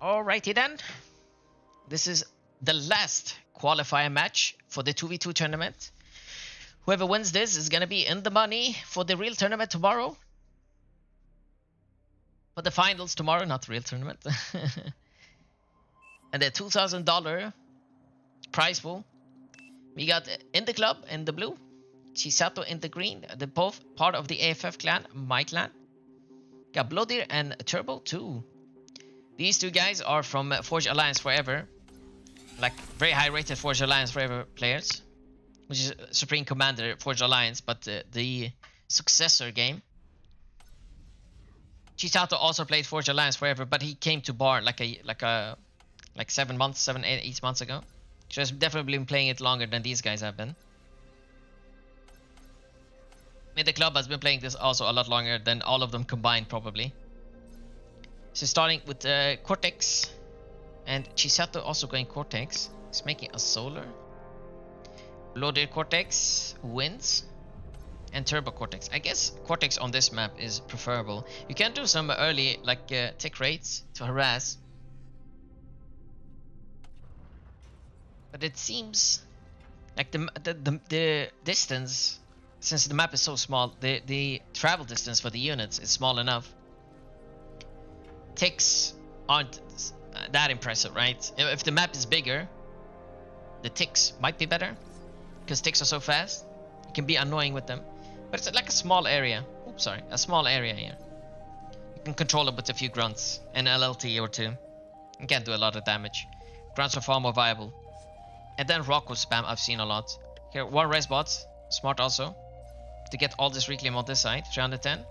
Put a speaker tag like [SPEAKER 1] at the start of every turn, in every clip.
[SPEAKER 1] Alrighty then. This is the last qualifier match for the 2v2 tournament. Whoever wins this is gonna be in the money for the real tournament tomorrow. For the finals tomorrow, not the real tournament. And the $2,000 prize pool. We got Indaclub in the blue, Chisato in the green. They're both part of the AFF clan, my clan. Got Blodir and Turbo too. These two guys are from Forge Alliance Forever. Like very high rated Forge Alliance Forever players. Which is Supreme Commander Forge Alliance, but the successor game. Chisato also played Forge Alliance Forever, but he came to Bar like 7 months, 8 months ago. So he's definitely been playing it longer than these guys have been. Indaclub has been playing this also a lot longer than all of them combined, probably. So starting with Cortex, and Chisato also going Cortex. He's making a solar. Blodir Cortex wins, and Turbo Cortex. I guess Cortex on this map is preferable. You can do some early like tick rates to harass, but it seems like the distance, since the map is so small, the travel distance for the units is small enough. Ticks aren't that impressive, right? If the map is bigger, the ticks might be better, because ticks are so fast. You can be annoying with them, but it's like a small area. Oops, sorry, a small area here. You can control it with a few grunts and LLT or two. You can't do a lot of damage. Grunts are far more viable. And then Rocco spam I've seen a lot. Here, one res bot, smart also, to get all this reclaim on this side, 310.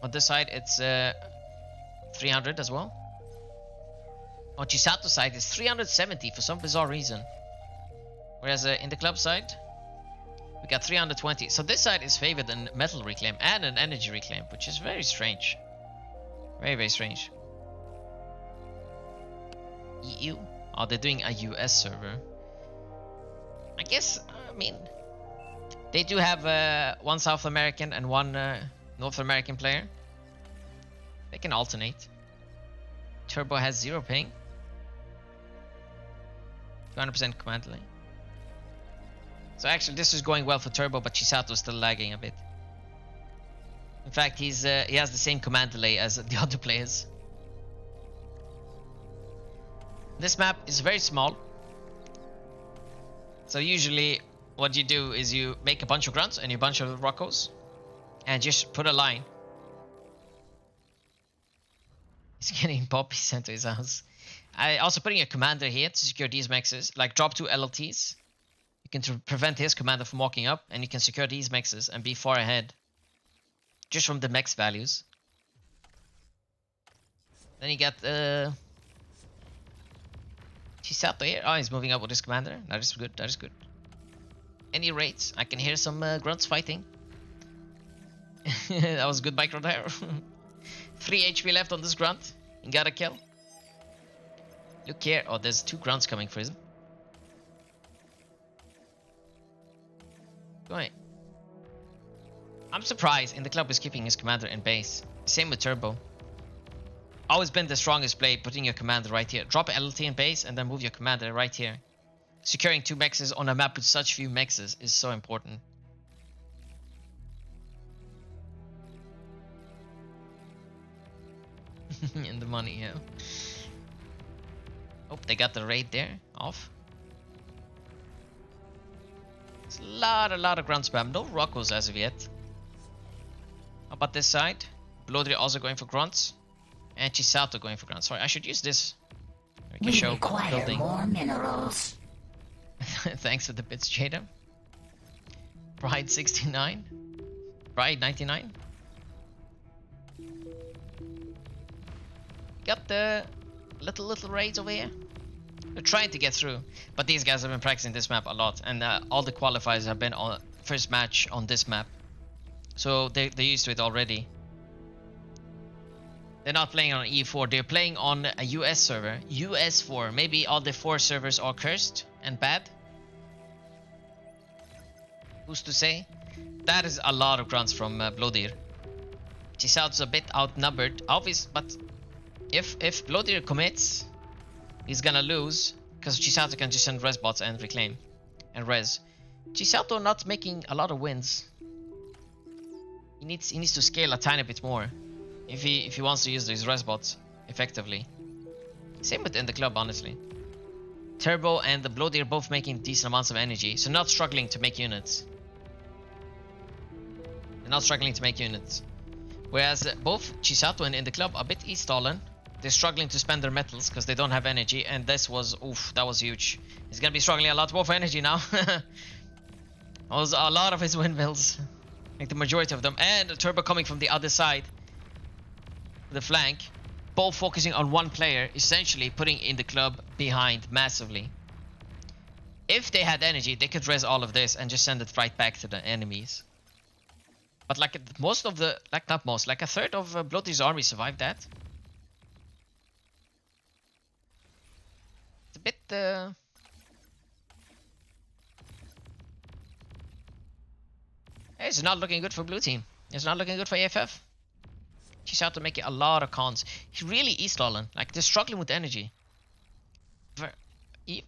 [SPEAKER 1] On this side it's 300 as well. On Chisato's side it's 370 for some bizarre reason. Whereas in the club side, we got 320. So this side is favored in metal reclaim and an energy reclaim, which is very strange. Very, very strange. EU? Oh, they're doing a US server. I guess, I mean, they do have one South American and one North American player. They can alternate. Turbo has 0 ping. 200% command delay. So actually this is going well for Turbo, but Chisato's still lagging a bit. In fact, he has the same command delay as the other players. This map is very small. So usually what you do is you make a bunch of grunts and a bunch of rockos and just put a line. He's getting Poppy sent to his house. Also putting a commander here to secure these mexes, like drop 2 LLTs. You can prevent his commander from walking up, and you can secure these mexes and be far ahead just from the mex values. Then you get Chisato here. Oh, he's moving up with his commander. That is good. That is good. Any rates? I can hear some grunts fighting. That was a good bike run there. 3 HP left on this grunt. You got a kill. Look here. Oh, there's 2 grunts coming for him. Right. I'm surprised Indaclub is keeping his commander in base. Same with Turbo. Always been the strongest play, putting your commander right here. Drop LLT in base and then move your commander right here. Securing 2 mexes on a map with such few mexes is so important. In the money, yeah. Oh, they got the raid there off. It's a lot of grunt spam. No rockos as of yet. How about this side? Blodir also going for grunts. And Chisato going for grunts. Sorry, I should use this. We can show building.
[SPEAKER 2] More minerals.
[SPEAKER 1] Thanks for the bits, Jada. Pride 69. Pride 99. Got the little raids over here. They're trying to get through, but these guys have been practicing this map a lot, and all the qualifiers have been on first match on this map, so they're used to it already. They're not playing on E4, they're playing on a US server, US4. Maybe all the 4 servers are cursed and bad. Who's to say? That is a lot of grunts from Blodir. Chisato's a bit outnumbered, obvious, but If Blodir commits, he's gonna lose because Chisato can just send res bots and reclaim and res. Chisato not making a lot of wins. He needs to scale a tiny bit more if he wants to use these res bots effectively. Same with Indaclub, honestly. Turbo and the Blodir both making decent amounts of energy, so not struggling to make units. They're not struggling to make units. Whereas both Chisato and Indaclub are a bit e-stallen. They're struggling to spend their metals because they don't have energy, and this was, oof, that was huge. He's gonna be struggling a lot more for energy now. That was a lot of his windmills. Like the majority of them. And the Turbo coming from the other side. The flank. Both focusing on one player, essentially putting Indaclub behind massively. If they had energy, they could res all of this and just send it right back to the enemies. But like most of the, like not most, like a third of Blodir's army survived that. It's a bit it's not looking good for blue team. It's not looking good for AFF. Chisato making a lot of cons. He's really e-stalling. Like they're struggling with energy.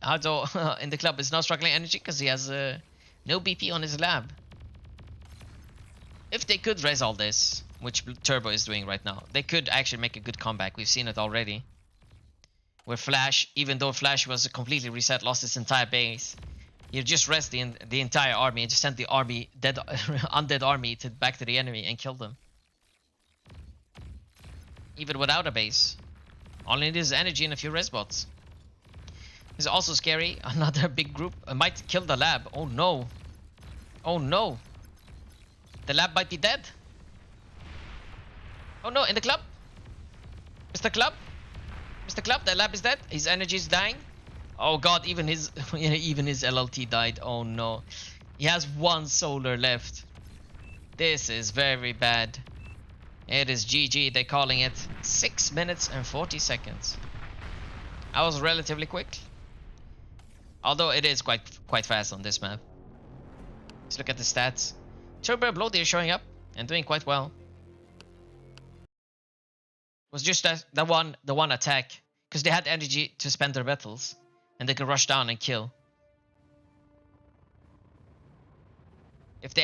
[SPEAKER 1] Although Indaclub is not struggling energy because he has no BP on his lab. If they could res all this, which Turbo is doing right now, they could actually make a good comeback. We've seen it already. Where Flash, even though Flash was completely reset, lost its entire base, you just res the entire army and just send the army, undead army back to the enemy and kill them. Even without a base. All it is energy and a few res bots. It's also scary. Another big group might kill the lab. Oh no. Oh no. The lab might be dead. Oh no, Indaclub. Mr. Club. Mr. Club, the lab is dead. His energy is dying. Oh god, even his LLT died. Oh no. He has one solar left. This is very bad. It is GG, they're calling it. 6 minutes and 40 seconds. I was relatively quick. Although it is quite fast on this map. Let's look at the stats. Turbo Blodir showing up and doing quite well. It was just the one attack. Because they had energy to spend their metals. And they could rush down and kill. If they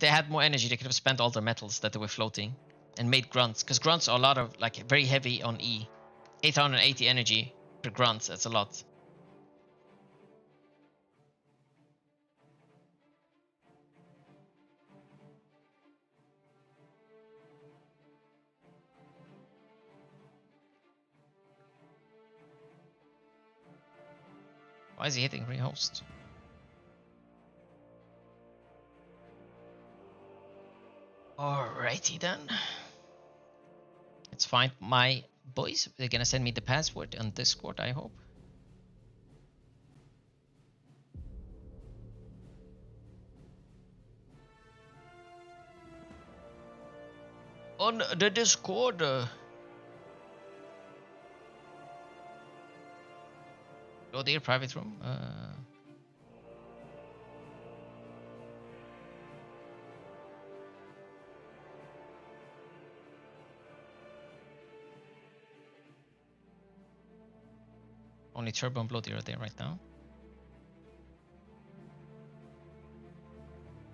[SPEAKER 1] had more energy, they could have spent all their metals that they were floating and made grunts. Because grunts are a lot of, like, very heavy on E. 880 energy per grunt, that's a lot. Why is he hitting rehost? Alrighty then. Let's find my boys. They're gonna send me the password on Discord, I hope. On the Discord. Go there, private room. Only Turbo and Blodir are there right now.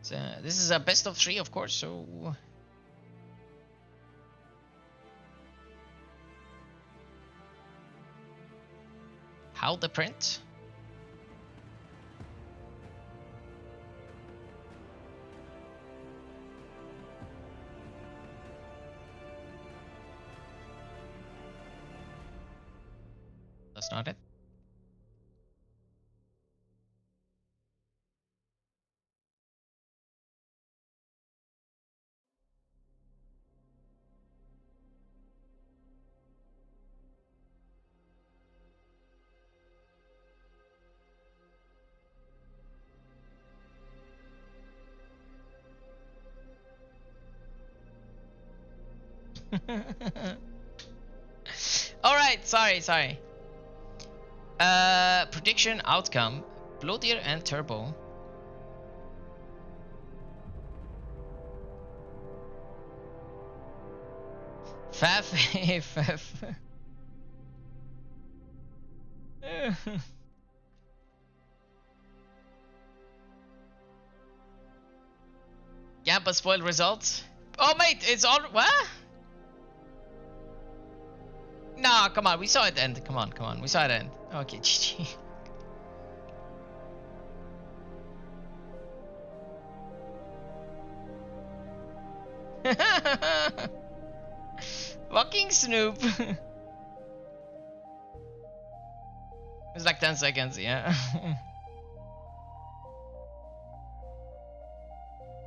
[SPEAKER 1] So, this is a best of 3, of course, so... How the print? That's not it. Alright, sorry. Prediction outcome. Blodir and Turbo. Faf. Faf. Yeah, but spoiled results. Oh mate, it's all what? Nah, come on, we saw it end. Come on, we saw it end. Okay, GG. Fucking Snoop. It's like 10 seconds, yeah.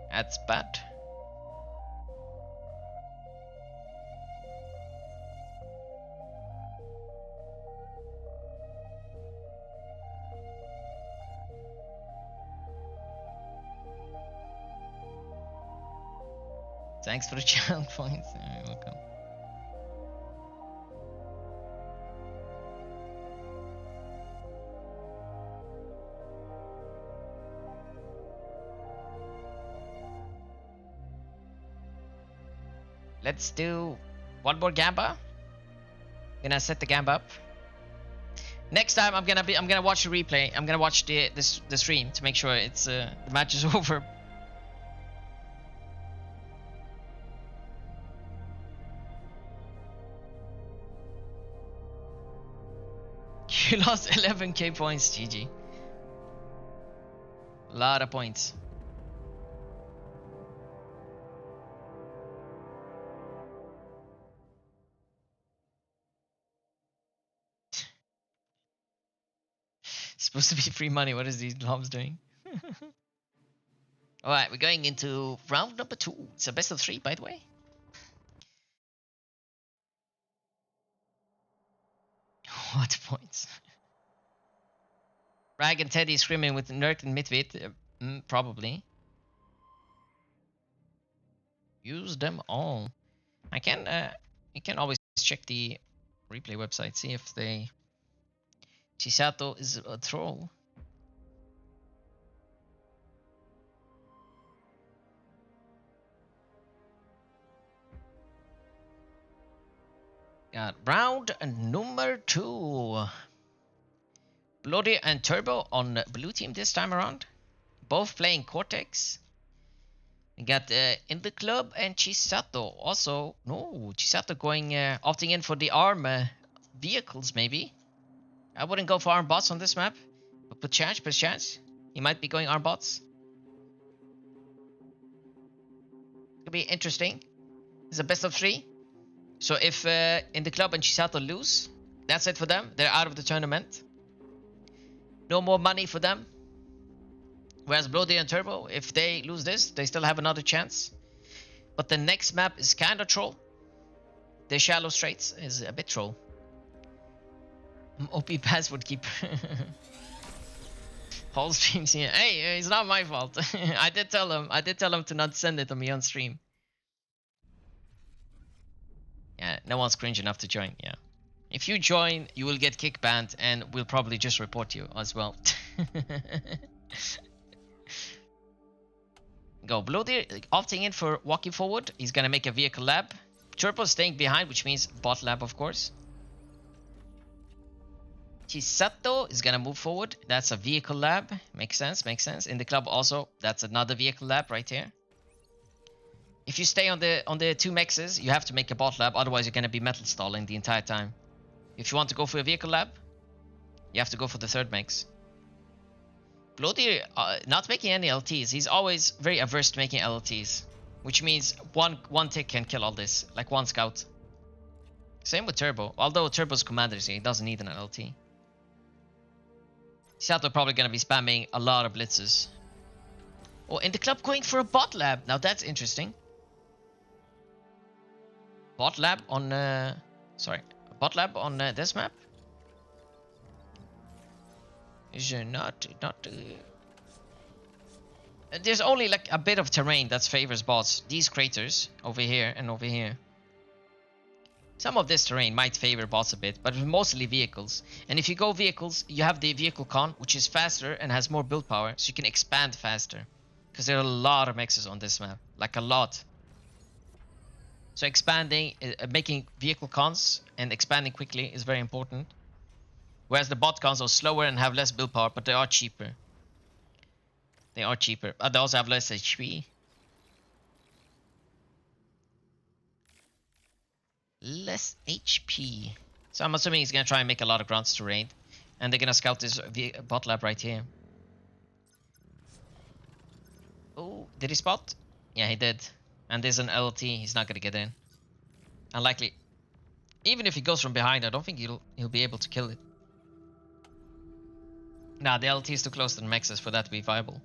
[SPEAKER 1] That's bad. Thanks for the channel points. You're welcome. Let's do one more gamba. Gonna set the gamba up. Next time I'm gonna watch the replay. I'm gonna watch the stream to make sure it's the match is over. You lost 11k points, GG. A lot of points. Supposed to be free money. What is these lobs doing? Alright, we're going into round number 2. It's a best of 3, by the way. What points? Rag and Teddy screaming with Nurk and Midwit. Probably. Use them all. I can you can always check the replay website, see if they Chisato is a troll. Got round number 2. Blodir and Turbo on blue team this time around. Both playing Cortex. We got Indaclub and Chisato. Also, no, Chisato going opting in for the arm vehicles maybe. I wouldn't go for arm bots on this map, but per chance, he might be going arm bots. Could be interesting. It's a best of 3. So if Indaclub and Chisato lose, that's it for them. They're out of the tournament. No more money for them. Whereas Blodir and Turbo, if they lose this, they still have another chance. But the next map is kind of troll. The shallow straits is a bit troll. OP password keeper. Whole streams here. Hey, it's not my fault. I did tell him to not send it to me on stream. Yeah, no one's cringe enough to join. Yeah. If you join, you will get kick banned and we'll probably just report you as well. Go Blodir opting in for walking forward. He's gonna make a vehicle lab. Turbo staying behind, which means bot lab, of course. Chisato is gonna move forward. That's a vehicle lab. Makes sense, makes sense. Indaclub also, that's another vehicle lab right here. If you stay on the 2 mexes, you have to make a bot lab, otherwise you're gonna be metal stalling the entire time. If you want to go for a vehicle lab, you have to go for the 3rd mex. Blodir not making any LTs. He's always very averse to making LTs, which means one tick can kill all this, like 1 scout. Same with Turbo, although Turbo's commander, so he doesn't need an LT. Chisato probably gonna be spamming a lot of blitzes. Oh, Indaclub going for a bot lab. Now that's interesting. Bot lab on bot lab on this map. Is not there's only like a bit of terrain that favors bots. These craters over here and over here. Some of this terrain might favor bots a bit, but mostly vehicles. And if you go vehicles, you have the vehicle con, which is faster and has more build power, so you can expand faster. Because there are a lot of mexes on this map, like a lot. So expanding, making vehicle cons and expanding quickly is very important. Whereas the bot cons are slower and have less build power, but they are cheaper. They are cheaper. They also have less HP. Less HP. So I'm assuming he's gonna try and make a lot of grunts to raid. And they're gonna scout this bot lab right here. Oh, did he spot? Yeah, he did. And there's an LT, he's not gonna get in. Unlikely. Even if he goes from behind, I don't think he'll be able to kill it. Nah, the LT is too close to the mexes for that to be viable.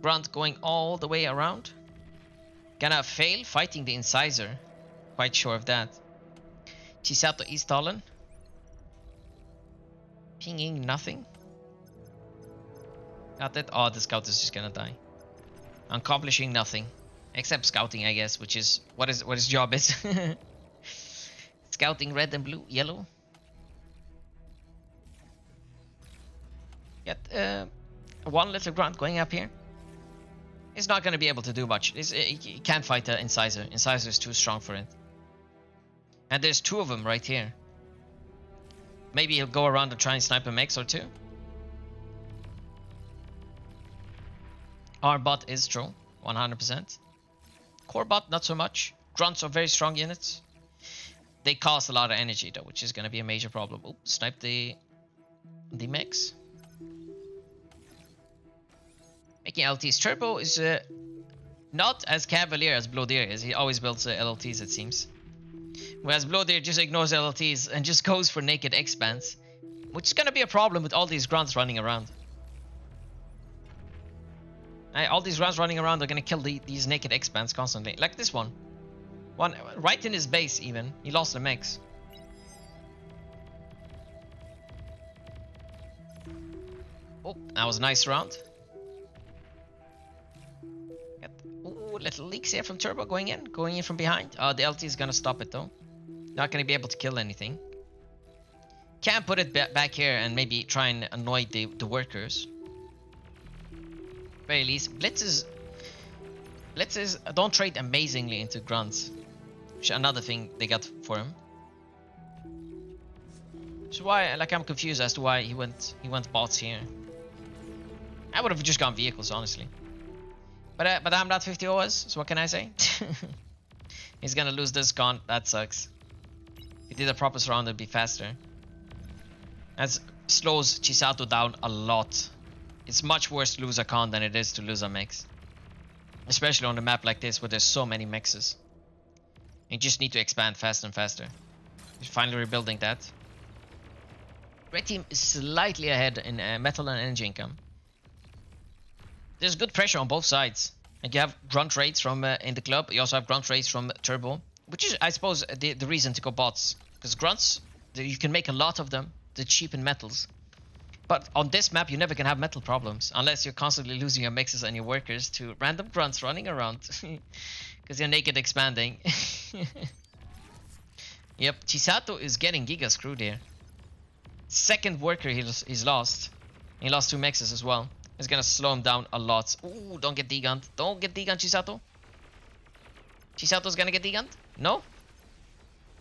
[SPEAKER 1] Grunt going all the way around. Gonna fail fighting the incisor. Quite sure of that. Chisato is stolen. Pinging nothing. Got it. Oh, the scout is just gonna die. Accomplishing nothing. Except scouting, I guess, which is what his job is. Scouting red and blue, yellow. Get one little grunt going up here. He's not gonna be able to do much. He can't fight the incisor. Incisor is too strong for it. And there's two of them right here. Maybe he'll go around and try and snipe a mix or two. Our bot is true, 100%. Core bot, not so much. Grunts are very strong units. They cost a lot of energy though, which is going to be a major problem. Oh, snipe the mix. Making LTs. Turbo is not as cavalier as Blodir is. He always builds LLTs, it seems. Whereas Blodir just ignores LLTs and just goes for naked expands, which is going to be a problem with all these grunts running around. All these grunts running around are going to kill these naked expands constantly. Like this one. One right in his base even. He lost the mix. Oh, that was a nice round. Ooh, little leaks here from Turbo going in from behind. The LT is gonna stop it though. Not gonna be able to kill anything. Can put it back here and maybe try and annoy the workers. Very least, blitzes don't trade amazingly into grunts, which is another thing they got for him. So why, like, I'm confused as to why he went bots here. I would have just gone vehicles, honestly. But I'm not 50 OS, so what can I say? He's gonna lose this con. That sucks. If he did a proper round, it'd be faster. That slows Chisato down a lot. It's much worse to lose a con than it is to lose a mix. Especially on a map like this where there's so many mixes. You just need to expand faster and faster. He's finally rebuilding that. Red team is slightly ahead in metal and energy income. There's good pressure on both sides. And you have grunt rates from Indaclub. You also have grunt rates from Turbo. Which is, I suppose, the reason to go bots. Because grunts, you can make a lot of them. They're cheap in metals. But on this map, you never can have metal problems. Unless you're constantly losing your mixes and your workers to random grunts running around. Because you're naked expanding. Yep, Chisato is getting giga screwed here. Second worker he's lost. He lost 2 mixes as well. It's gonna slow him down a lot. Ooh, don't get degunned. Don't get degunned, Chisato. Chisato's gonna get degunned? No?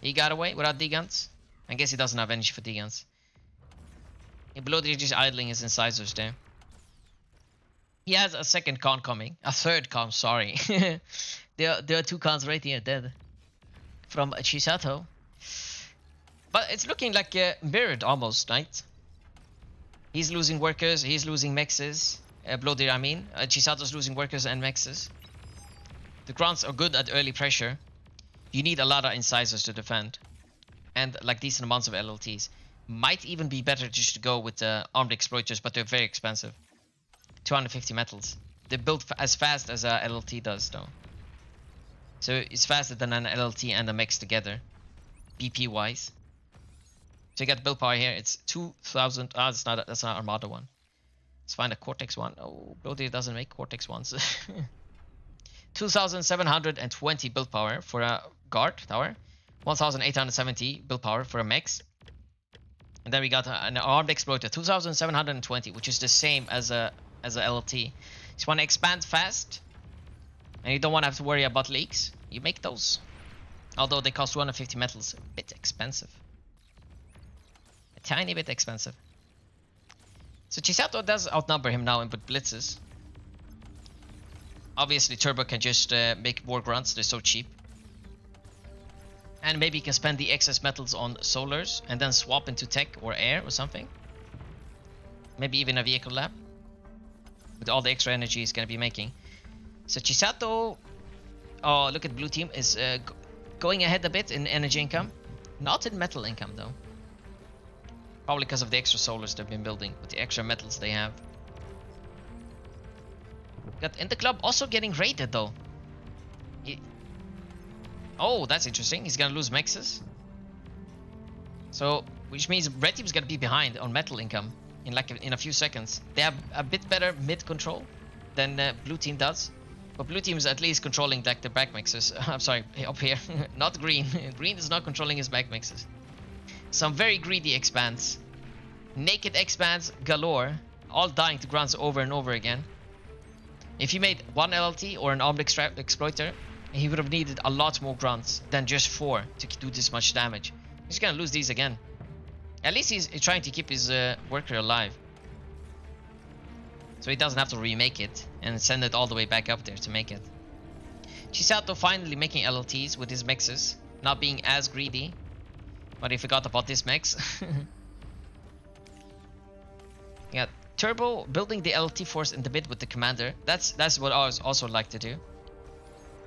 [SPEAKER 1] He got away without deguns? I guess he doesn't have energy for deguns. Blodir just idling his incisors there. He has a second con coming. A third con, sorry. there are 2 cons right here dead. From Chisato. But it's looking like mirrored almost, right? He's losing workers, he's losing mexes. Blodir, I mean. Chisato's losing workers and mexes. The grunts are good at early pressure. You need a lot of incisors to defend. And like decent amounts of LLTs. Might even be better just to go with the armed exploiters, but they're very expensive. 250 metals. They're built as fast as a LLT does though. So it's faster than an LLT and a mix together. BP wise. So you got build power here. It's 2000. That's not Armada one. Let's find a Cortex one. Oh, Blodir doesn't make Cortex ones. 2720 build power for a guard tower. 1870 build power for a mix. And then we got an armed exploiter. 2720, which is the same as a LLT. You just want to expand fast, and you don't want to have to worry about leaks. You make those. Although they cost 250 metals, a bit expensive. A tiny bit expensive. So Chisato does outnumber him now with blitzes. Obviously Turbo can just make more grunts, they're so cheap. And maybe he can spend the excess metals on solars and then swap into tech or air or something. Maybe even a vehicle lab. With all the extra energy he's gonna be making. So Chisato, oh look at blue team, is going ahead a bit in energy income. Not in metal income though. Probably because of the extra solars they've been building with the extra metals they have. Got Indaclub also getting raided though. Oh, that's interesting. He's gonna lose mexes. So, which means red team's gonna be behind on metal income in a few seconds. They have a bit better mid control than blue team does. But blue team is at least controlling like the back mixes. I'm sorry, up here. Not green. Green is not controlling his back mixes. Some very greedy expands. Naked expands galore. All dying to grunts over and over again. If he made one LLT or an armed exploiter, he would have needed a lot more grunts than just 4 to do this much damage. He's gonna lose these again. At least he's trying to keep his worker alive. So he doesn't have to remake it and send it all the way back up there to make it. Chisato finally making LLTs with his mexes, not being as greedy. But he forgot about this mex. Yeah, Turbo building the LLT force in the mid with the commander. That's what I also like to do.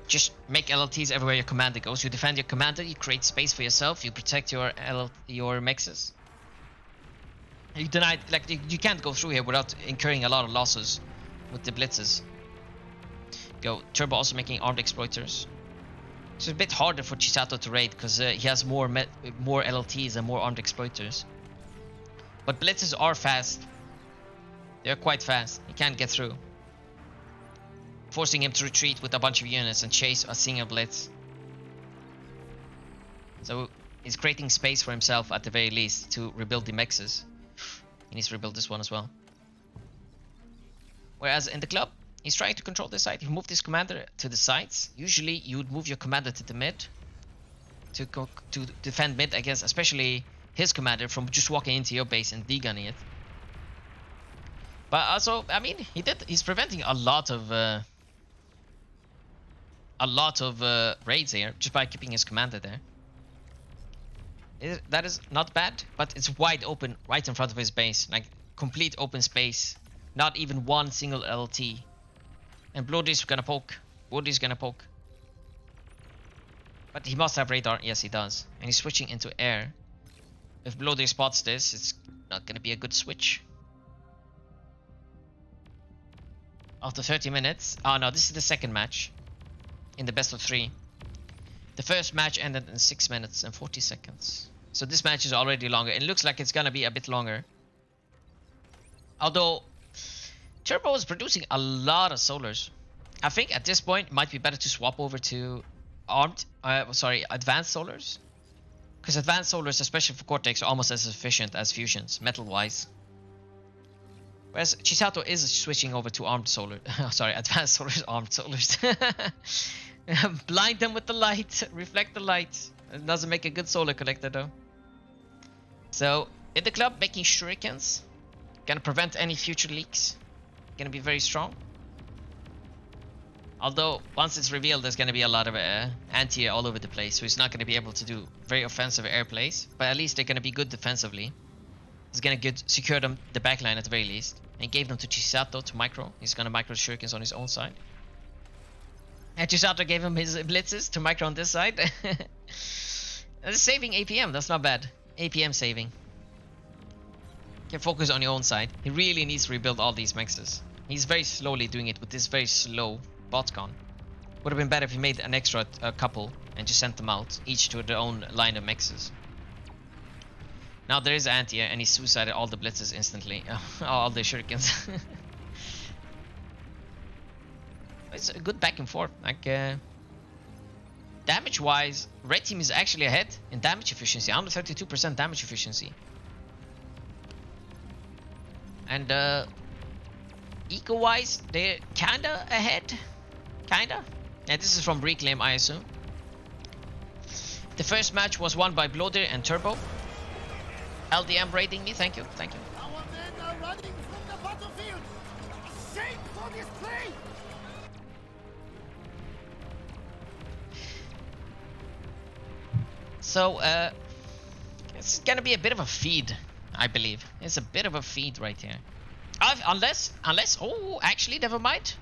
[SPEAKER 1] Just make LLTs everywhere your commander goes. You defend your commander, you create space for yourself, you protect your mexes. You deny, like you can't go through here without incurring a lot of losses with the blitzes. Go Turbo also making armed exploiters. It's a bit harder for Chisato to raid because he has more LLTs and more armed exploiters. But blitzes are fast. They're quite fast. He can't get through. Forcing him to retreat with a bunch of units and chase a single blitz. So he's creating space for himself at the very least to rebuild the mexes. He needs to rebuild this one as well. Whereas in the club, he's trying to control this side. He moved his commander to the sides. Usually you would move your commander to the mid to defend mid against especially his commander from just walking into your base and degunning it. But also, I mean, he's preventing a lot of raids here just by keeping his commander there. That is not bad, but it's wide open right in front of his base, like complete open space, not even one single LT. And Blodir's gonna poke. Blodir's gonna poke. But he must have radar. Yes, he does. And he's switching into air. If Blodir spots this, it's not gonna be a good switch. After 30 minutes. Oh no, this is the second match in the best of 3. The first match ended in 6 minutes and 40 seconds. So this match is already longer. It looks like it's gonna be a bit longer. Although Turbo is producing a lot of solars. I think at this point it might be better to swap over to advanced solars. Because advanced solars, especially for Cortex, are almost as efficient as fusions, metal-wise. Whereas Chisato is switching over to armed solar. Sorry, advanced solars, armed solars. Blind them with the light, reflect the light. It doesn't make a good solar collector though. So, in the club, making shurikens. Gonna prevent any future leaks. Gonna be very strong. Although, once it's revealed, there's gonna be a lot of anti-air all over the place. So he's not gonna be able to do very offensive air plays. But at least they're gonna be good defensively. He's gonna secure them the backline at the very least. And he gave them to Chisato to micro. He's gonna micro shurikens on his own side. And Chisato gave him his blitzes to micro on this side. That's saving APM, that's not bad. APM saving. Can focus on your own side. He really needs to rebuild all these mexes. He's very slowly doing it with this very slow botcon. Would have been better if he made an extra couple and just sent them out, each to their own line of mexes. Now there is anti-air and he suicided all the blitzes instantly. All the shurikens. It's a good back and forth. Like damage wise, red team is actually ahead in damage efficiency. 132% damage efficiency. And eco wise, they're kinda ahead. Kinda. Yeah, this is from Reclaim, I assume. The first match was won by Blodir and Turbo. LDM raiding me, thank you, thank you.
[SPEAKER 2] Our men are running from the battlefield. Shame for display.
[SPEAKER 1] So, it's gonna be a bit of a feed, I believe. It's a bit of a feed right here. Unless, oh, actually, never mind.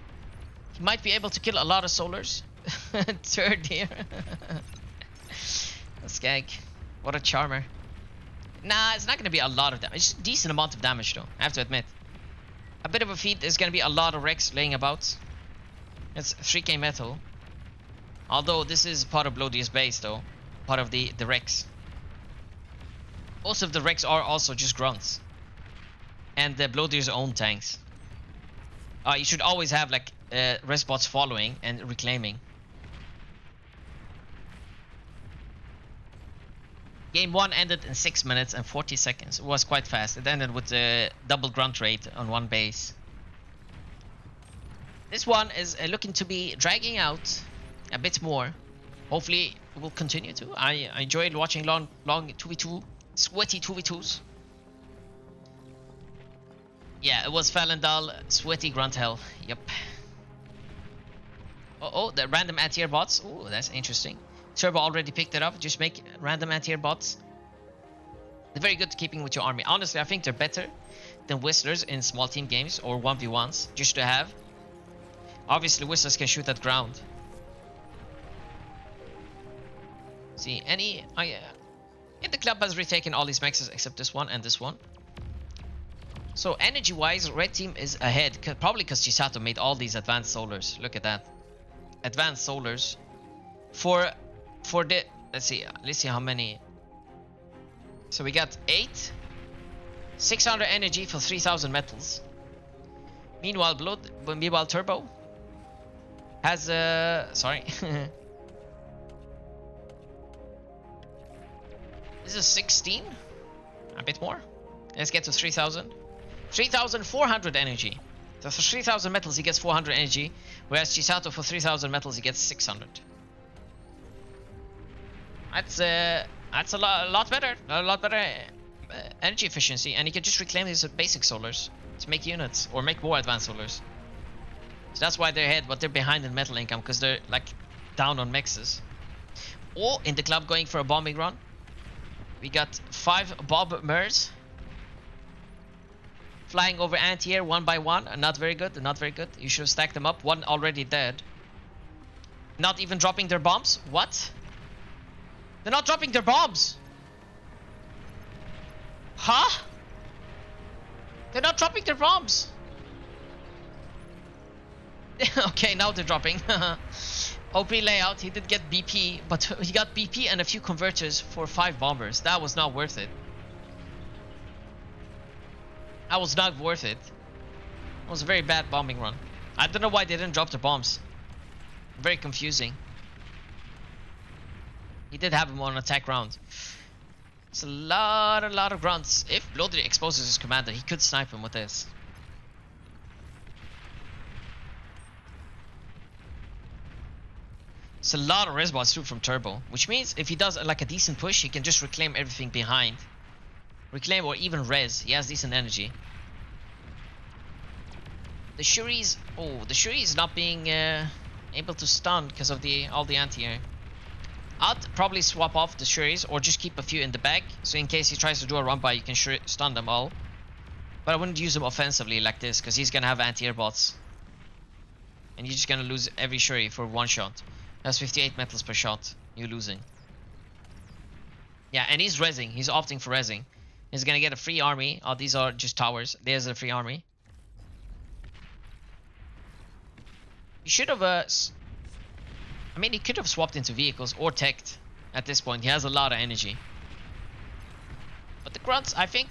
[SPEAKER 1] He might be able to kill a lot of solars. Third here. Skag. What a charmer. Nah, it's not gonna be a lot of damage. It's a decent amount of damage though, I have to admit. A bit of a feed, there's gonna be a lot of Rex laying about. It's 3k metal. Although this is part of Blodir's base though. Part of the Rex. Most of the Rex are also just grunts. And the Blodir's own tanks. You should always have like res bots following and reclaiming. Game 1 ended in 6 minutes and 40 seconds. It was quite fast. It ended with a double grunt rate on one base. This one is looking to be dragging out a bit more. Hopefully it will continue to. I enjoyed watching long 2v2, sweaty 2v2s. Yeah, it was Falendal, sweaty grunt hell. Yep. Oh, the random anti-air bots. Oh, that's interesting. Turbo already picked it up. Just make random anti-air bots. They're very good at keeping with your army. Honestly, I think they're better than Whistlers in small team games or 1v1s just to have. Obviously, Whistlers can shoot at ground. See, Indaclub has retaken all these maxes except this one and this one. So energy-wise, red team is ahead, probably because Chisato made all these advanced solars. Look at that, advanced solars. For the let's see how many. So we got 8, 600 energy for 3000 metals. Meanwhile, Turbo has sorry. This is 16, a bit more. Let's get to 3000. 3400 energy. So for 3000 metals he gets 400 energy, whereas Chisato for 3000 metals he gets 600. That's a lot better. A lot better energy efficiency, and he can just reclaim his basic solars to make units or make more advanced solars. So that's why they're ahead, but they're behind in metal income because they're like down on mexes. Or in the club going for a bombing run. We got 5 Bob Mers flying over anti-air one by one. Not very good, not very good. You should have stacked them up. One already dead. Not even dropping their bombs? What? They're not dropping their bombs! Huh? They're not dropping their bombs! Okay, now they're dropping. OP layout, he did get BP, but he got BP and a few converters for 5 bombers. That was not worth it. That was not worth it. It was a very bad bombing run. I don't know why they didn't drop the bombs. Very confusing. He did have him on attack round. It's a lot of grunts. If Blodir exposes his commander, he could snipe him with this. It's a lot of resbots too from Turbo, which means if he does like a decent push, he can just reclaim everything behind. Reclaim or even res. He has decent energy. The Shuri's, the Shuri is not being able to stun because of all the anti-air. I'd probably swap off the Shuris or just keep a few in the bag, so in case he tries to do a run by, you can stun them all. But I wouldn't use them offensively like this, because he's gonna have anti-air bots. And you're just gonna lose every Shuri for one shot. That's 58 metals per shot. You're losing. Yeah, and he's rezzing. He's opting for rezzing. He's gonna get a free army. Oh, these are just towers. There's a free army. He should have I mean, he could have swapped into vehicles or teched at this point. He has a lot of energy. But the grunts, I think,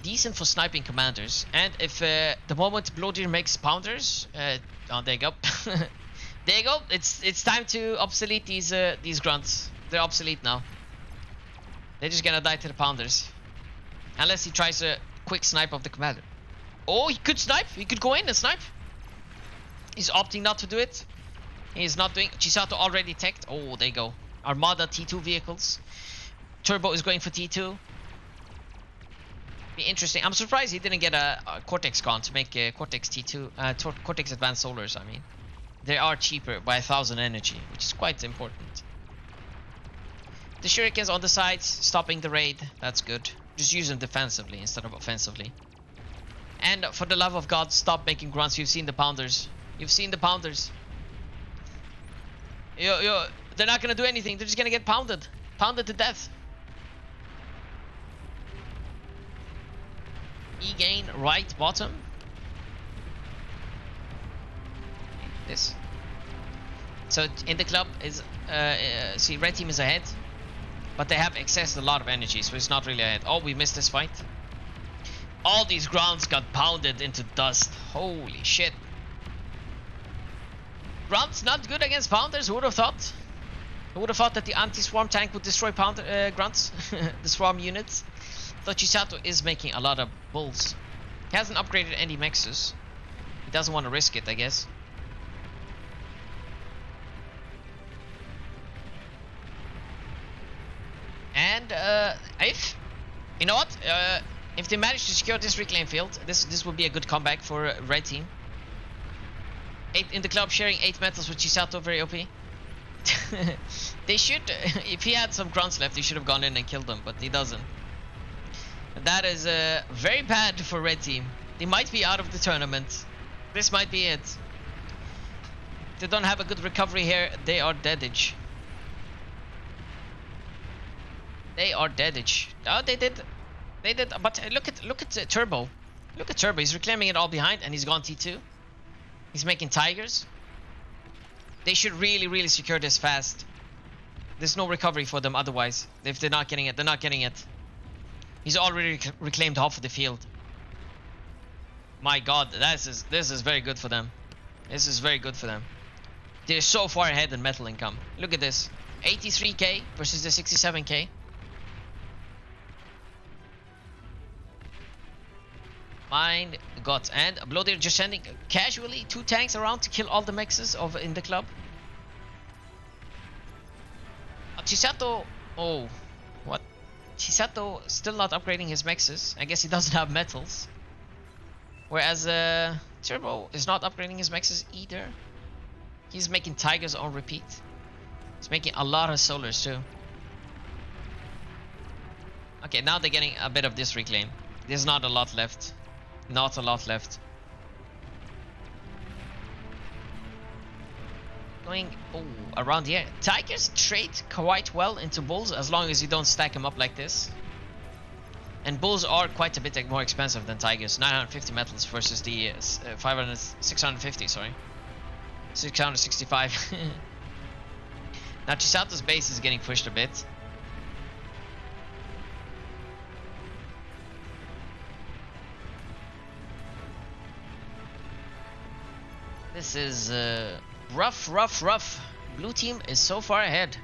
[SPEAKER 1] decent for sniping commanders. And if the moment Blodir makes pounders, oh, there you go. There you go. It's time to obsolete these grunts. They're obsolete now. They're just gonna die to the pounders, unless he tries a quick snipe of the commander. Oh, he could snipe. He could go in and snipe. He's opting not to do it. He's not doing. Chisato already teched. Oh, there you go. Armada T2 vehicles. Turbo is going for T2. Be interesting. I'm surprised he didn't get a Cortex con to make Cortex T2, Cortex Advanced Solars, I mean. They are cheaper by 1,000 energy, which is quite important. The shurikens on the sides, stopping the raid. That's good. Just use them defensively instead of offensively. And for the love of God, stop making grunts. You've seen the pounders. You've seen the pounders. They're not gonna do anything. They're just gonna get pounded. Pounded to death. E-gain right bottom. This. So Indaclub is see, red team is ahead, but they have accessed a lot of energy, so it's not really ahead. Oh, we missed this fight. All these grounds got pounded into dust. Holy shit. Grunts not good against pounders. Who would have thought? Who would have thought that the anti-swarm tank would destroy grunts? The swarm units. Though Chisato is making a lot of bulls. He hasn't upgraded any mexes. He doesn't want to risk it, I guess. And if you know what, if they manage to secure this reclaim field, this would be a good comeback for red team. 8 in the club, sharing 8 metals with Chisato, very OP. They should, if he had some grunts left, he should have gone in and killed them, but he doesn't. That is very bad for red team. They might be out of the tournament. This might be it. If they don't have a good recovery here, they are deadage. They are deadage. Oh, they did. But look at Turbo. Look at Turbo. He's reclaiming it all behind, and he's gone T2. He's making tigers. They should really secure this fast. There's no recovery for them otherwise. If they're not getting it, they're not getting it. He's already reclaimed half of the field. My God, this is very good for them. This is very good for them. They're so far ahead in metal income. Look at this. 83k versus the 67k. My God. And Blodir just sending casually 2 tanks around to kill all the mexes of in the club. Chisato. Oh, what? Chisato still not upgrading his mexes. I guess he doesn't have metals. Whereas Turbo is not upgrading his mexes either. He's making tigers on repeat. He's making a lot of solars too. Okay, now they're getting a bit of this reclaim. There's not a lot left. Not a lot left. Going around here. Tigers trade quite well into bulls as long as you don't stack them up like this. And bulls are quite a bit more expensive than tigers. 950 metals versus the 650, sorry. 665. Now Chisato's base is getting pushed a bit. This is rough. Blue team is so far ahead.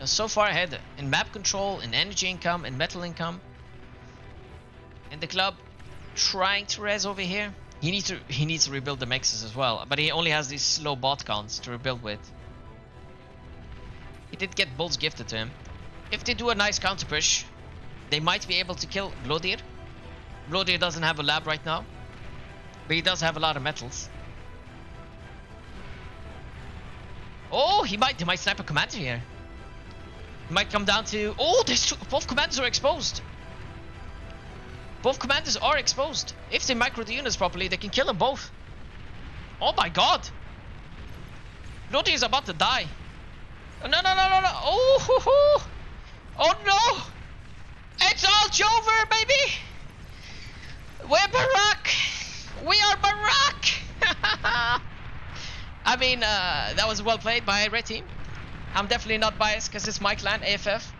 [SPEAKER 1] So far ahead in map control, in energy income, in metal income. In the club, trying to res over here. He needs to rebuild the mexes as well, but he only has these slow bot counts to rebuild with. He did get bulls gifted to him. If they do a nice counter push, they might be able to kill Blodir. Blodir doesn't have a lab right now, but he does have a lot of metals. Oh, they might snipe a commander here. It might come down to... Oh, both commanders are exposed. Both commanders are exposed. If they micro the units properly, they can kill them both. Oh my God. Blodir is about to die. Oh, no. Oh, hoo, hoo. Oh no. It's all Jover, baby. We're Barack. We are Barack. I mean, that was well played by red team. I'm definitely not biased because it's my clan, AFF.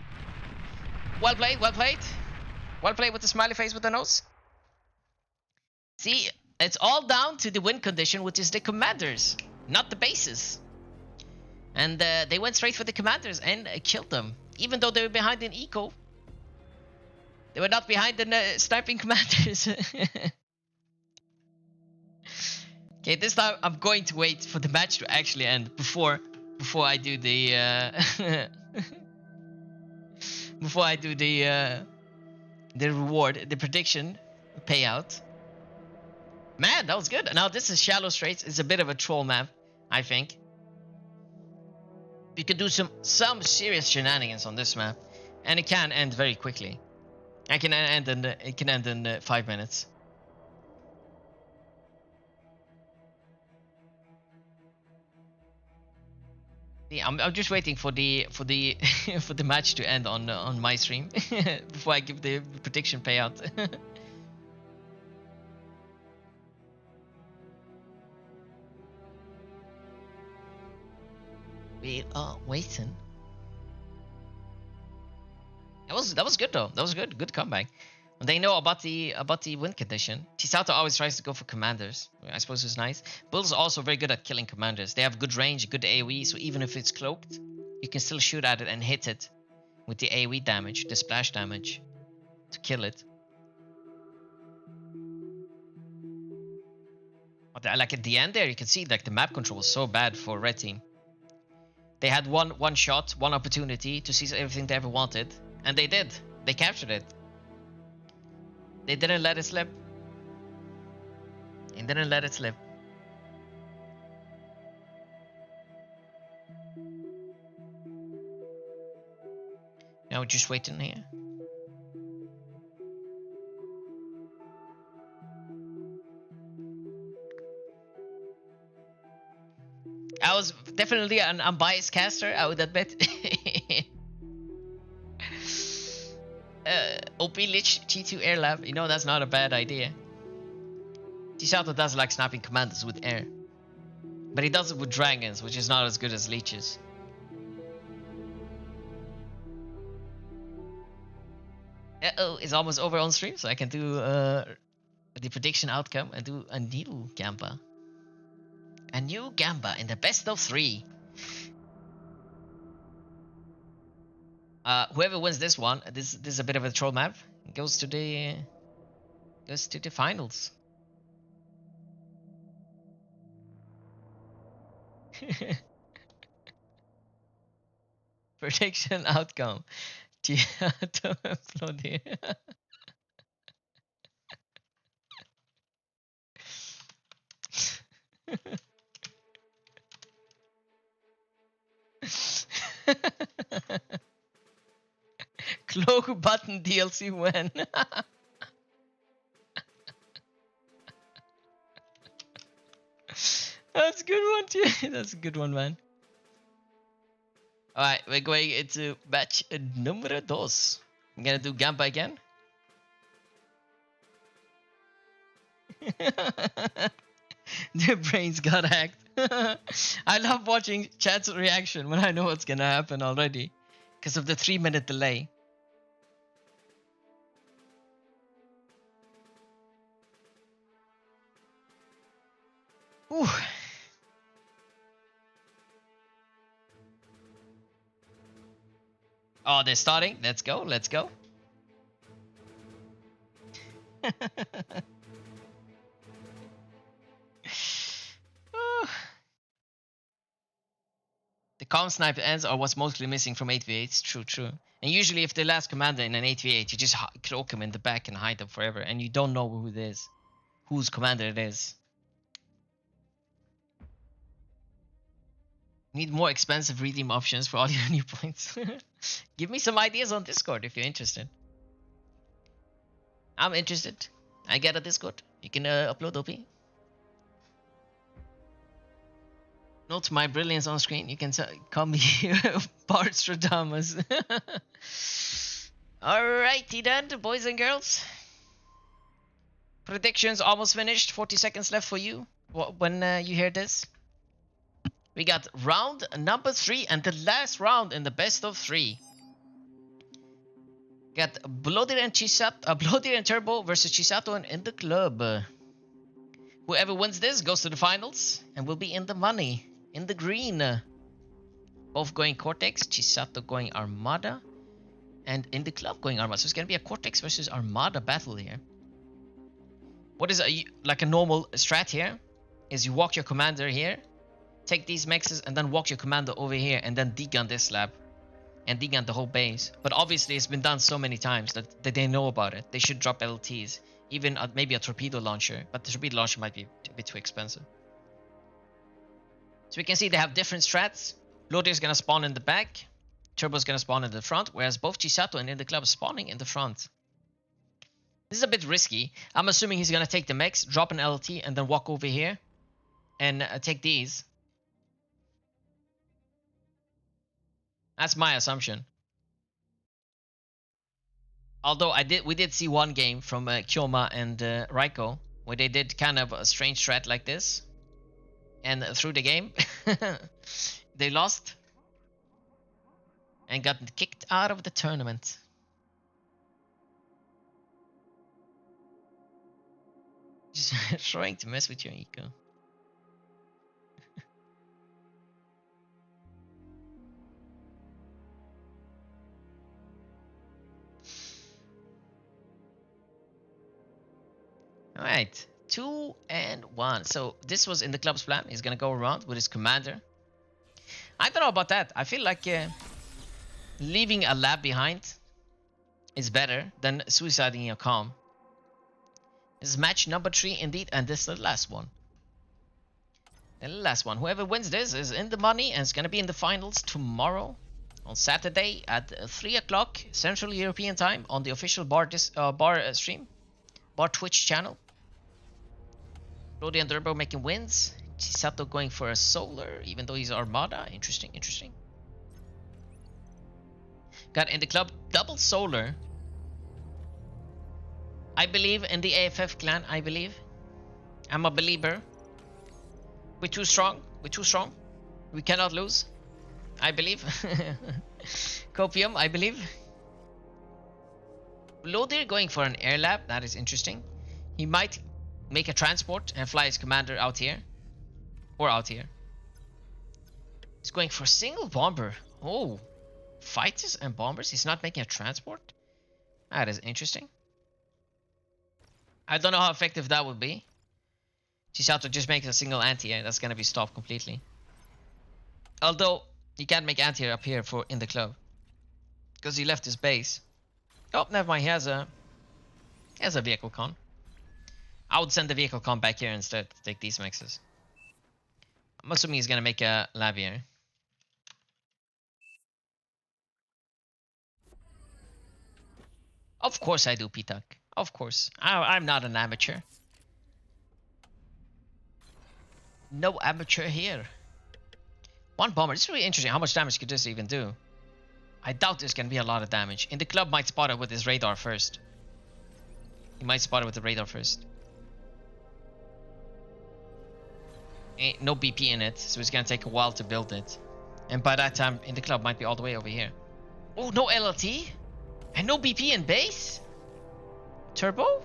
[SPEAKER 1] Well played. Well played with the smiley face with the nose. See, it's all down to the win condition, which is the commanders, not the bases. And they went straight for the commanders and killed them. Even though they were behind in eco, they were not behind in sniping commanders. Okay, this time I'm going to wait for the match to actually end before before I do the before I do the reward, the prediction payout. Man, that was good. Now this is Shallow Straits. It's a bit of a troll map, I think. You can do some serious shenanigans on this map, and it can end very quickly. It can end in 5 minutes. Yeah, I'm just waiting for the for the match to end on my stream before I give the prediction payout. We are waiting. That was good though. That was good. Good comeback. They know about the win condition. Chisato always tries to go for commanders. I suppose it's nice. Bull's also very good at killing commanders. They have good range, good AoE, so even if it's cloaked, you can still shoot at it and hit it with the AoE damage, the splash damage, to kill it. But like at the end there, you can see like the map control was so bad for red team. They had one shot, one opportunity to seize everything they ever wanted, and they did. They captured it. They didn't let it slip. They didn't let it slip. Now we're just waiting here. I was definitely an unbiased caster, I would admit. OP Lich T2 Air Lab, you know that's not a bad idea. Chisato does like snapping commanders with air, but he does it with dragons, which is not as good as leeches. Uh-oh, it's almost over on stream, so I can do the prediction outcome and do a new Gamba. A new Gamba in the best of 3. Whoever wins this one, this is a bit of a troll map, goes to the finals. Prediction outcome. Chisato and Blodir. Cloak button DLC when? That's a good one too. That's a good one, man. Alright, we're going into match numero 2. I'm gonna do Gamba again. Their brains got hacked. I love watching chat's reaction when I know what's gonna happen already, because of the 3-minute delay. Ooh. Oh, they're starting. Let's go. Let's go. The calm sniper ends are what's mostly missing from 8v8. True. And usually if the last commander in an 8v8, you just cloak him in the back and hide them forever, and you don't know who it is, whose commander it is. Need more expensive redeem options for all your new points. Give me some ideas on Discord if you're interested. I'm interested. I get a Discord. You can upload OP. Note my brilliance on screen. You can call me Barstradamus. Alrighty then, boys and girls. Predictions almost finished. 40 seconds left for you when you hear this. We got round number 3 and the last round in the best of 3. Got Blodir and Chisato, Blodir and Turbo versus Chisato and Indaclub. Whoever wins this goes to the finals and will be in the money, in the green. Both going Cortex, Chisato going Armada, and Indaclub going Armada. So it's gonna be a Cortex versus Armada battle here. What is like a normal strat here? Is you walk your commander here, take these mexes and then walk your commander over here and then degun this slab and degun the whole base. But obviously it's been done so many times that they know about it. They should drop LTs, even maybe a torpedo launcher, but the torpedo launcher might be a bit too expensive. So we can see they have different strats. Blodir is gonna spawn in the back, Turbo is gonna spawn in the front, whereas both Chisato and Indaclub are spawning in the front. This is a bit risky. I'm assuming he's gonna take the mechs, drop an LT, and then walk over here and take these. That's my assumption. Although we did see one game from Kyoma and Raiko where they did kind of a strange strat like this, and through the game they lost and got kicked out of the tournament. Just trying to mess with your eco. Alright, 2 and 1. So this was Indaclub's plan. He's gonna go around with his commander. I don't know about that. I feel like leaving a lab behind is better than suiciding your calm. This is match number 3 indeed, and this is the last one. The last one. Whoever wins this is in the money and is gonna be in the finals tomorrow on Saturday at 3 o'clock Central European time on the official bar stream, bar Twitch channel. Blodir and Turbo making wins. Chisato going for a solar, even though he's Armada. Interesting, interesting. Got Indaclub double solar. I believe in the AFF clan. I believe. I'm a believer. We're too strong. We're too strong. We cannot lose. I believe. Copium, I believe. Blodir going for an air lab. That is interesting. He might make a transport and fly his commander out here. Or out here. He's going for a single bomber. Oh. Fighters and bombers. He's not making a transport. That is interesting. I don't know how effective that would be. Chisato just makes a single anti-air. That's going to be stopped completely. Although, you can't make anti-air up here for Indaclub, because he left his base. Oh, never mind. He has a vehicle con. I would send the vehicle con back here instead to take these mixes. I'm assuming he's going to make a lab here. Of course I do, Pitak. Of course. I'm not an amateur. No amateur here. One bomber. It's really interesting. How much damage could this even do? I doubt there's going to be a lot of damage. Indaclub might spot it with his radar first. He might spot it with the radar first. Ain't no BP in it, so it's going to take a while to build it. And by that time, Indaclub might be all the way over here. Oh, no LLT? And no BP in base? Turbo?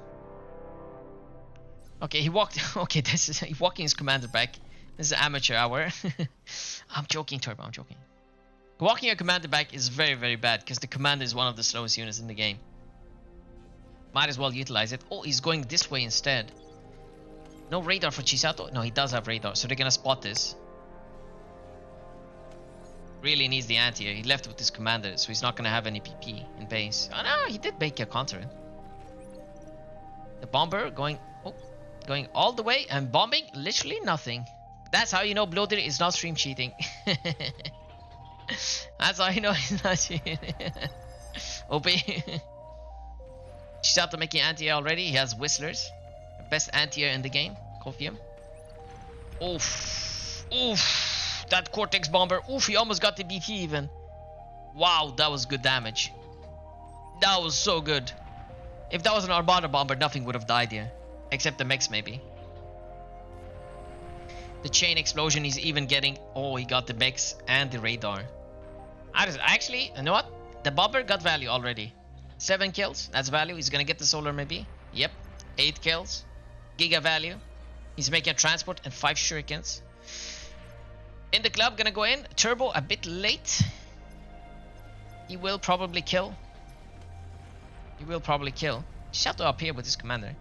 [SPEAKER 1] Okay, he walked. Okay, this is he's walking his commander back. This is amateur hour. I'm joking, Turbo. I'm joking. Walking your commander back is very, very bad because the commander is one of the slowest units in the game. Might as well utilize it. Oh, he's going this way instead. No radar for Chisato. No, he does have radar, so they're gonna spot this. Really needs the anti-air. He left with his commander, so he's not gonna have any PP in base. Oh no, he did make a counter. The bomber going all the way and bombing literally nothing. That's how you know Blodir is not stream cheating. That's how you know he's not cheating. OP. Chisato making anti-air already. He has whistlers. Best anti-air in the game. Copium. Oof. Oof. That Cortex bomber. Oof, he almost got the BP even. Wow, that was good damage. That was so good. If that was an Armada bomber, nothing would have died here. Except the mechs, maybe. The chain explosion he's even getting. Oh, he got the mechs and the radar. Actually, you know what? The bomber got value already. 7 kills. That's value. He's gonna get the solar maybe. Yep. 8 kills. Giga value. He's making a transport and 5 shurikens. Indaclub gonna go in. Turbo a bit late. He will probably kill. He will probably kill. Chisato up here with his commander.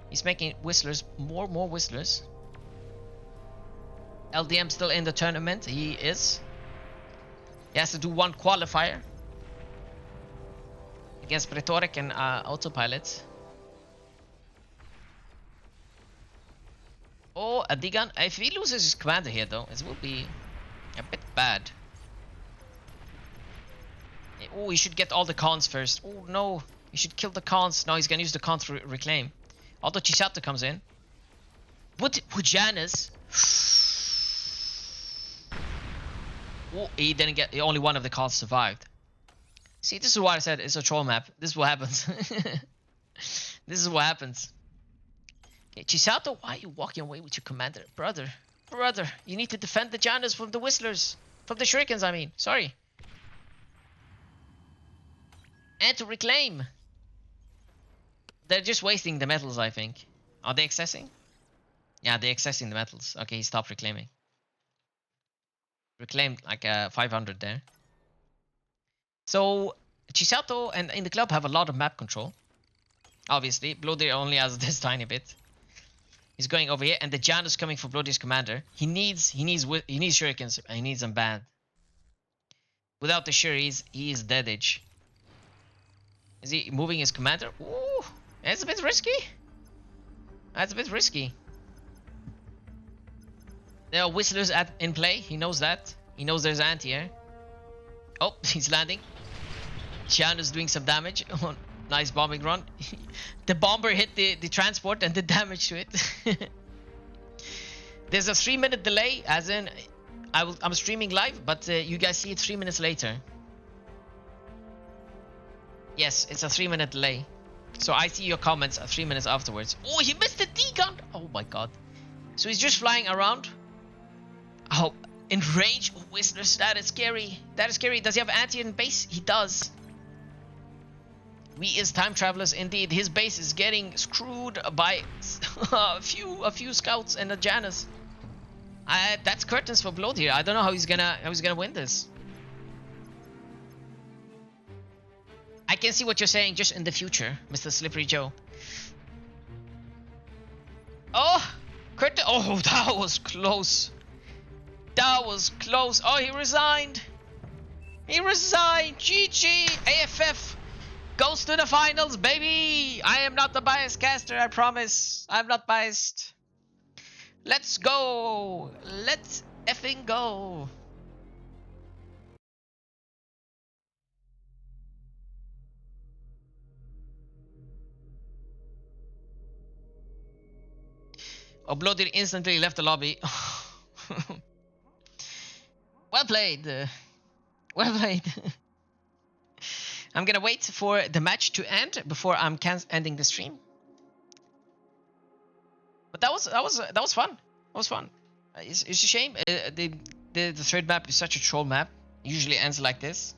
[SPEAKER 1] He's making whistlers. More whistlers. LDM still in the tournament. He is. He has to do one qualifier against Rhetoric and Autopilot. Oh, a Digan. If he loses his commander here, though, it will be a bit bad. Oh, he should get all the cons first. Oh, no. He should kill the cons. No, he's gonna use the cons to reclaim. Although Chisato comes in. Would Janus... Oh, he didn't get... Only one of the cons survived. See, this is why I said it's a troll map. This is what happens. This is what happens. Okay, Chisato, why are you walking away with your commander? Brother, you need to defend the Janus from the Whistlers. From the Shurikens, I mean. Sorry. And to reclaim. They're just wasting the metals, I think. Are they accessing? Yeah, they're accessing the metals. Okay, he stopped reclaiming. Reclaimed like 500 there. So, Chisato and Indaclub have a lot of map control. Obviously, Blodir only has this tiny bit. He's going over here, and the Janus coming for Blodir's commander. He needs shurikens, and he needs them bad. Without the Shuris, he is deadage. Is he moving his commander? Ooh, that's a bit risky. That's a bit risky. There are Whistlers in play. He knows that. He knows there's anti-air. Oh, he's landing. Janus doing some damage. Oh, nice bombing run. The bomber hit the transport and did damage to it. There's a 3-minute delay, as in I'm streaming live, but you guys see it 3 minutes later. Yes, it's a 3-minute delay. So I see your comments 3 minutes afterwards. Oh, he missed the D-gun! Oh my god. So he's just flying around. Oh, in range. Oh, Whistlers, that is scary. That is scary. Does he have anti in base? He does. We is time travelers indeed. His base is getting screwed by a few scouts and a Janus. That's curtains for Blodir. I don't know how he's gonna win this. I can see what you're saying, just in the future, Mr. Slippery Joe. Oh, curtain! Oh, that was close. That was close. Oh, he resigned. He resigned. GG. AFF goes to the finals, baby. I am not the biased caster, I promise. I'm not biased. Let's go. Let's effing go. Oh, Blodir instantly left the lobby. Well played. Well played. I'm gonna wait for the match to end before I'm ending the stream. But that was fun. That was fun. It's a shame. The third map is such a troll map. It usually ends like this.